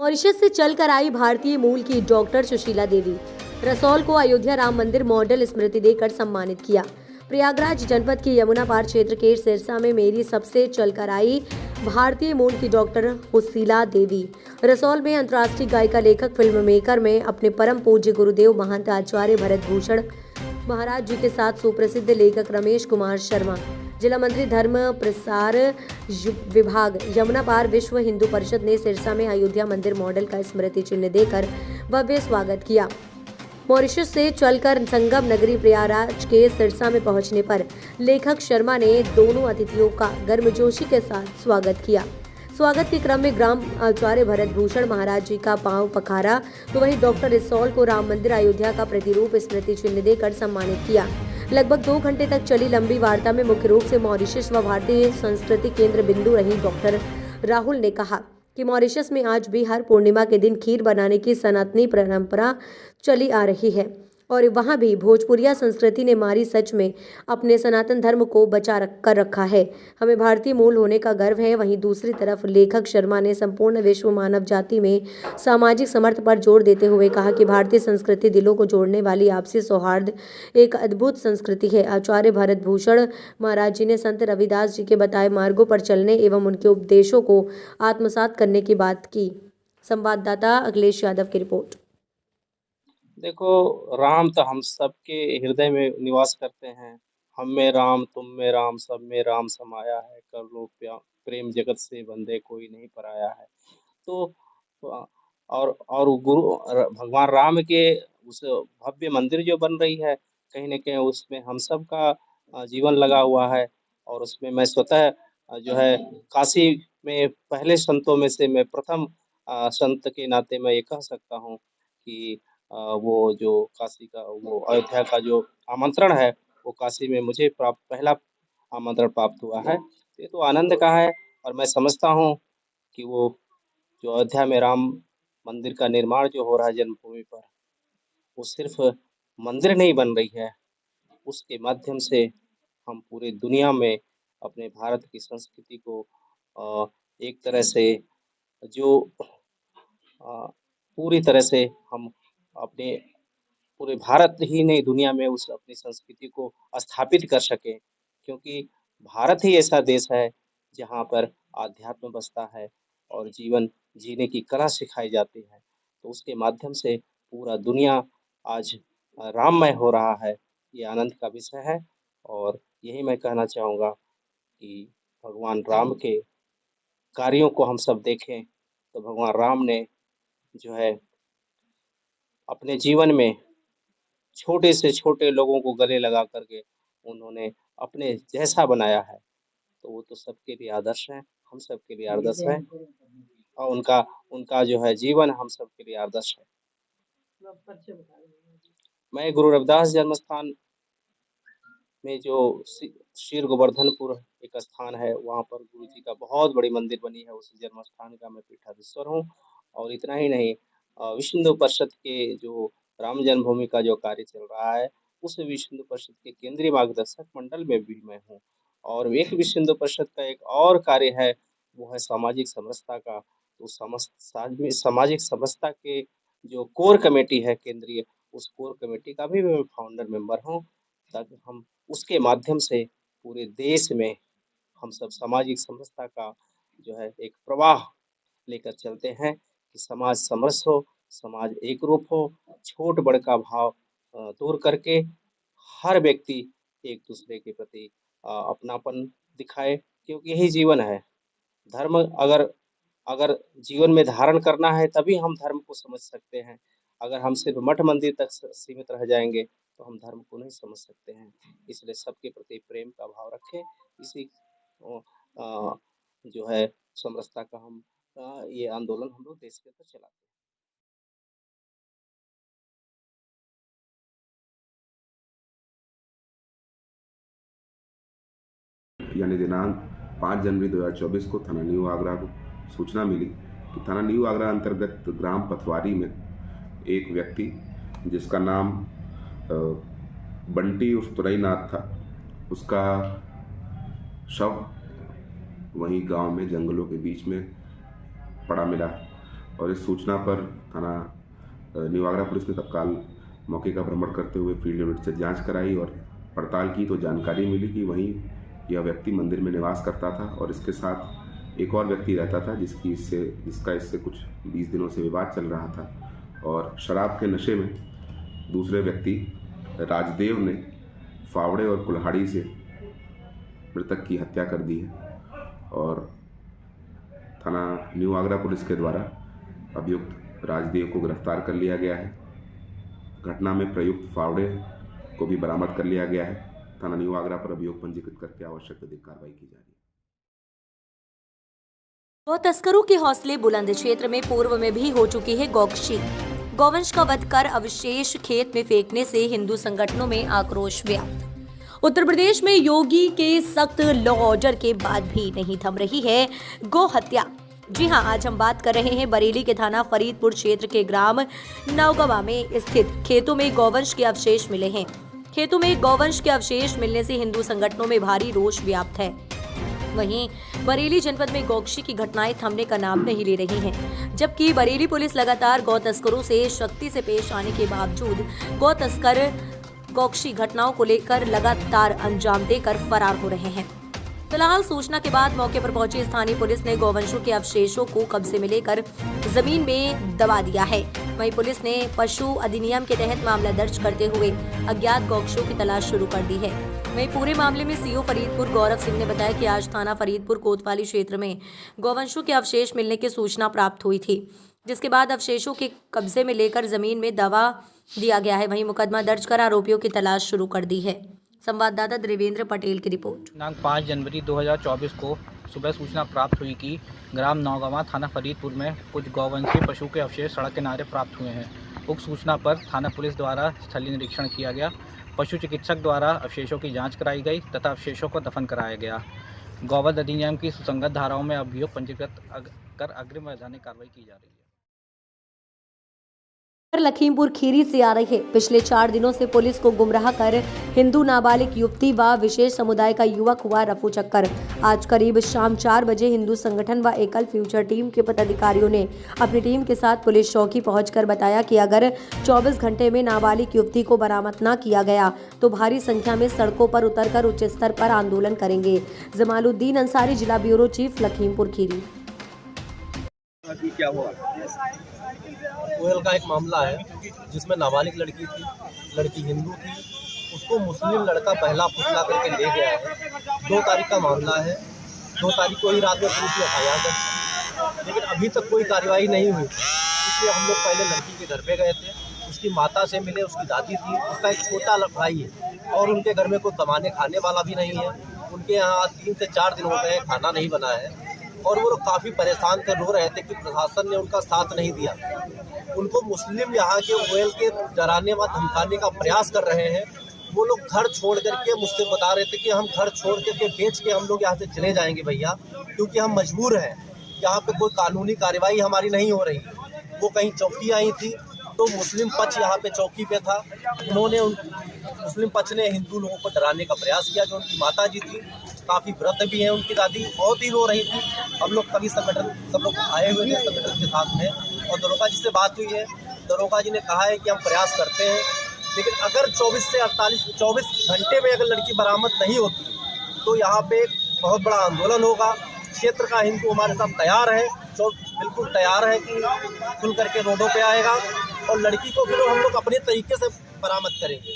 Mauritius से चलकर आई भारतीय मूल की डॉक्टर सुशीला देवी रसौल को अयोध्या राम मंदिर मॉडल स्मृति देकर सम्मानित किया। प्रयागराज जनपद के यमुना पार क्षेत्र के सिरसा में मेरी सबसे चलकर आई भारतीय मूल की डॉक्टर सुशीला देवी रसौल में अंतर्राष्ट्रीय गायिका लेखक फिल्म मेकर में अपने परम पूज्य गुरुदेव महंत आचार्य भरत भूषण महाराज जी के साथ सुप्रसिद्ध लेखक रमेश कुमार शर्मा, जिला मंत्री धर्म प्रसार विभाग, यमुना पार विश्व हिंदू परिषद ने सिरसा में अयोध्या मंदिर मॉडल का स्मृति चिन्ह देकर भव्य स्वागत किया। मॉरिशस से चलकर संगम नगरी प्रयागराज के सिरसा में पहुंचने पर लेखक शर्मा ने दोनों अतिथियों का गर्मजोशी के साथ स्वागत किया। स्वागत के क्रम में ग्राम आचार्य भरत भूषण महाराज जी का पांव पखारा, तो वहीं डॉक्टर रसौल को राम मंदिर अयोध्या का प्रतिरूप स्मृति चिन्ह देकर सम्मानित किया। लगभग 2 घंटे तक चली लंबी वार्ता में मुख्य रूप से मॉरिशस व भारतीय संस्कृति केंद्र बिंदु रही डॉक्टर राहुल ने कहा कि मॉरिशस में आज भी हर पूर्णिमा के दिन खीर बनाने की सनातनी परंपरा चली आ रही है और वहाँ भी भोजपुरिया संस्कृति ने मारी सच में अपने सनातन धर्म को बचा कर रखा है। हमें भारतीय मूल होने का गर्व है। वहीं दूसरी तरफ लेखक शर्मा ने संपूर्ण विश्व मानव जाति में सामाजिक समर्थ पर जोर देते हुए कहा कि भारतीय संस्कृति दिलों को जोड़ने वाली आपसी सौहार्द एक अद्भुत संस्कृति है। आचार्य भरत भूषण महाराज जी ने संत रविदास जी के बताए मार्गों पर चलने एवं उनके उपदेशों को आत्मसात करने की बात की। संवाददाता अखिलेश यादव की रिपोर्ट। देखो, राम तो हम सबके हृदय में निवास करते हैं। हम में राम, तुम में राम, सब में राम समाया है। कर लो प्रेम जगत से बंदे, कोई नहीं पराया है। तो और भगवान राम के उस भव्य मंदिर जो बन रही है, कहीं न कहीं उसमें हम सब का जीवन लगा हुआ है। और उसमें मैं स्वतः जो है काशी में पहले संतों में से मैं प्रथम संत के नाते मैं ये कह सकता हूँ कि वो जो काशी का वो अयोध्या का जो आमंत्रण है, वो काशी में मुझे पहला आमंत्रण प्राप्त हुआ है। ये तो आनंद का है। और मैं समझता हूँ कि वो जो अयोध्या में राम मंदिर का निर्माण जो हो रहा है जन्मभूमि पर, वो सिर्फ मंदिर नहीं बन रही है, उसके माध्यम से हम पूरी दुनिया में अपने भारत की संस्कृति को एक तरह से जो पूरी तरह से हम अपने पूरे भारत ही नहीं दुनिया में उस अपनी संस्कृति को स्थापित कर सकें। क्योंकि भारत ही ऐसा देश है जहाँ पर आध्यात्म बसता है और जीवन जीने की कला सिखाई जाती है। तो उसके माध्यम से पूरा दुनिया आज राममय हो रहा है। ये आनंद का विषय है। और यही मैं कहना चाहूँगा कि भगवान राम के कार्यों को हम सब देखें, तो भगवान राम ने जो है अपने जीवन में छोटे से छोटे लोगों को गले लगा करके उन्होंने अपने जैसा बनाया है। तो वो तो सबके लिए आदर्श हैं, हम सबके लिए आदर्श हैं। और उनका उनका जो है जीवन हम सबके लिए आदर्श है। मैं गुरु रविदास जन्म स्थान में जो श्री गोवर्धनपुर एक स्थान है, वहाँ पर गुरु जी का बहुत बड़ी मंदिर बनी है। उस जन्म स्थान का मैं पीठाधीश्वर हूँ। और इतना ही नहीं, विश्व हिंदू परिषद के जो राम जन्मभूमि का जो कार्य चल रहा है, उस विश्व हिंदू परिषद के केंद्रीय मार्गदर्शक मंडल में भी मैं हूँ। और एक विश्व हिंदू परिषद का एक और कार्य है, वो है सामाजिक समरसता का। तो सामाजिक समरसता के जो कोर कमेटी है केंद्रीय, उस कोर कमेटी का भी मैं फाउंडर मेंबर हूँ, ताकि हम उसके माध्यम से पूरे देश में हम सब सामाजिक समरसता का जो है एक प्रवाह लेकर चलते हैं कि समाज समरस हो, समाज एक रूप हो, छोट बड़ का भाव दूर करके हर व्यक्ति एक दूसरे के प्रति अपनापन दिखाए, क्योंकि यही जीवन है। धर्म अगर अगर जीवन में धारण करना है, तभी हम धर्म को समझ सकते हैं। अगर हम सिर्फ मठ मंदिर तक सीमित रह जाएंगे, तो हम धर्म को नहीं समझ सकते हैं। इसलिए सबके प्रति प्रेम का भाव रखें। इसी अ, जो है समरसता का हम ये आंदोलन हम लोग देश के अंदर चलाते हैं। यानी दिनांक 5 जनवरी 2024 को थाना न्यू आगरा को सूचना मिली कि थाना न्यू आगरा अंतर्गत ग्राम पथवारी में एक व्यक्ति जिसका नाम बंटी उर्फ तुरईनाथ था, उसका शव वहीं गांव में जंगलों के बीच में पड़ा मिला। और इस सूचना पर थाना न्यू आगरा पुलिस ने तत्काल मौके का भ्रमण करते हुए फील्ड यूनिट से जांच कराई और पड़ताल की तो जानकारी मिली कि वहीं यह व्यक्ति मंदिर में निवास करता था और इसके साथ एक और व्यक्ति रहता था जिसका इससे कुछ 20 दिनों से विवाद चल रहा था। और शराब के नशे में दूसरे व्यक्ति राजदेव ने फावड़े और कुल्हाड़ी से मृतक की हत्या कर दी है और थाना न्यू आगरा पुलिस के द्वारा अभियुक्त राजदेव को गिरफ्तार कर लिया गया है। घटना में प्रयुक्त फावड़े को भी बरामद कर लिया गया है। थाना न्यू आगरा पर अभियोग पंजीकृत करके आवश्यक विधिक कार्रवाई की जा रही है। गौ तस्करों के हौसले बुलंद। क्षेत्र में पूर्व में भी हो चुकी है गौकशी। गौवंश का वध कर अवशेष खेत में फेंकने से हिंदू संगठनों में आक्रोश व्याप्त। उत्तर प्रदेश में योगी के सख्त लॉ ऑर्डर के बाद भी नहीं थम रही है गौ हत्या। जी हां, आज हम बात कर रहे हैं बरेली के थाना फरीदपुर क्षेत्र के ग्राम नवगवा में स्थित खेतों में गौवंश के अवशेष मिले हैं। खेतों में गौवंश के अवशेष मिलने से हिंदू संगठनों में भारी रोष व्याप्त है। वहीं बरेली जनपद में गौकशी की घटनाएं थमने का नाम नहीं ले रही हैं, जबकि बरेली पुलिस लगातार गौ तस्करों से सख्ती से पेश आने के बावजूद गौ तस्कर गौकशी घटनाओं को लेकर लगातार अंजाम देकर फरार हो रहे हैं। फिलहाल सूचना के बाद मौके पर पहुंची स्थानीय पुलिस ने गौवंशों के अवशेषों को कब्जे में लेकर जमीन में दबा दिया है। वहीं पुलिस ने पशु अधिनियम के तहत मामला दर्ज करते हुए अज्ञात गौवंशों की तलाश शुरू कर दी है। वहीं पूरे मामले में सीओ फरीदपुर गौरव सिंह ने बताया कि आज थाना फरीदपुर कोतवाली क्षेत्र में गौवंशों के अवशेष मिलने की सूचना प्राप्त हुई थी, जिसके बाद अवशेषों के कब्जे में लेकर जमीन में दबा दिया गया है। वहीं मुकदमा दर्ज कर आरोपियों की तलाश शुरू कर दी है। संवाददाता देवेंद्र पटेल की रिपोर्ट। दिनांक 5 जनवरी 2024 को सुबह सूचना प्राप्त हुई कि ग्राम नौगवा थाना फरीदपुर में कुछ गौवंशीय पशु के अवशेष सड़क किनारे प्राप्त हुए हैं। उक्त सूचना पर थाना पुलिस द्वारा स्थलीय निरीक्षण किया गया। पशु चिकित्सक द्वारा अवशेषों की जांच कराई गई तथा अवशेषों को दफन कराया गया। गौवध अधिनियम की सुसंगत धाराओं में अभियोग पंजीकृत कर अग्रिम वैधानिक कार्रवाई की जा रही है। लखीमपुर खीरी से आ रही है। पिछले 4 दिनों से पुलिस को गुमराह कर हिंदू नाबालिग युवती व विशेष समुदाय का युवक हुआ रफू चक्कर। आज करीब शाम 4 बजे हिंदू संगठन व एकल फ्यूचर टीम के पदाधिकारियों ने अपनी टीम के साथ पुलिस चौकी पहुंचकर बताया कि अगर 24 घंटे में नाबालिग युवती को बरामद न किया गया तो भारी संख्या में सड़कों पर उतरकर उच्च स्तर पर आंदोलन करेंगे। जमालुद्दीन अंसारी, जिला ब्यूरो चीफ, लखीमपुर खीरी। क्या हुआ? कोयल का एक मामला है जिसमें नाबालिग लड़की थी, लड़की हिंदू थी, उसको मुस्लिम लड़का पहला फुसला करके ले गया है। 2 तारीख का मामला है। 2 तारीख को ही रात में पुलिस ने एफआईआर दर्ज, लेकिन अभी तक कोई कार्रवाई नहीं हुई। इसलिए हम लोग पहले लड़की के घर पे गए थे, उसकी माता से मिले, उसकी दादी थी, उसका एक छोटा भाई है और उनके घर में कोई कमाने खाने वाला भी नहीं है। उनके यहाँ 3 से 4 दिन हो गए खाना नहीं बना है और वो लोग काफ़ी परेशान थे, रो रहे थे कि प्रशासन ने उनका साथ नहीं दिया। उनको मुस्लिम यहाँ के ओएल के डराने व धमकाने का प्रयास कर रहे हैं। वो लोग घर छोड़ करके मुझसे बता रहे थे कि हम घर छोड़ करके बेच के हम लोग यहाँ से चले जाएंगे भैया, क्योंकि हम मजबूर हैं। यहाँ पे कोई कानूनी कार्रवाई हमारी नहीं हो रही। वो कहीं चौकी आई थी तो मुस्लिम पक्ष यहाँ पे चौकी पे था। उन्होंने मुस्लिम पक्ष ने हिंदू लोगों को डराने का प्रयास किया। जो उनकी माता जी थी, काफ़ी व्रत भी हैं, उनकी दादी बहुत ही रो रही थी। हम लोग कभी संगठन सब लोग आए हुए थे संगठन के साथ में, और दरोगा जी से बात हुई है। दरोगा जी ने कहा है कि हम प्रयास करते हैं, लेकिन अगर 24 घंटे में अगर लड़की बरामद नहीं होती तो यहाँ पे बहुत बड़ा आंदोलन होगा। क्षेत्र का हिंदू हमारे साथ तैयार है, बिल्कुल तैयार है कि खुल करके रोडों पे आएगा और लड़की को फिर हम लोग अपने तरीके से बरामद करेंगे।